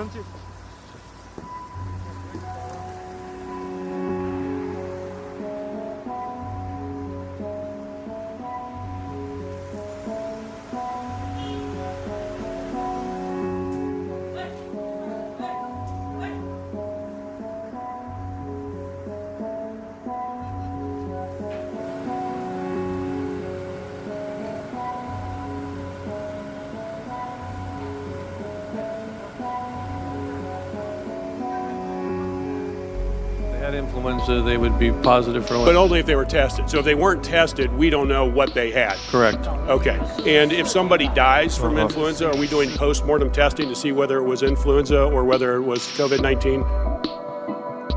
continue. Had influenza, they would be positive for But only if they were tested. So if they weren't tested, we don't know what they had. Correct. Okay. And if somebody dies from influenza, are we doing post-mortem testing to see whether it was influenza or whether it was COVID-19?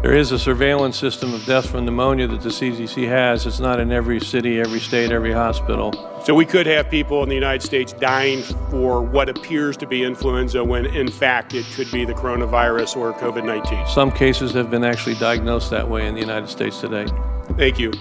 There is a surveillance system of death from pneumonia that the CDC has. It's not in every city, every state, every hospital. So we could have people in the United States dying for what appears to be influenza when in fact it could be the coronavirus or COVID-19. Some cases have been actually diagnosed that way in the United States today. Thank you.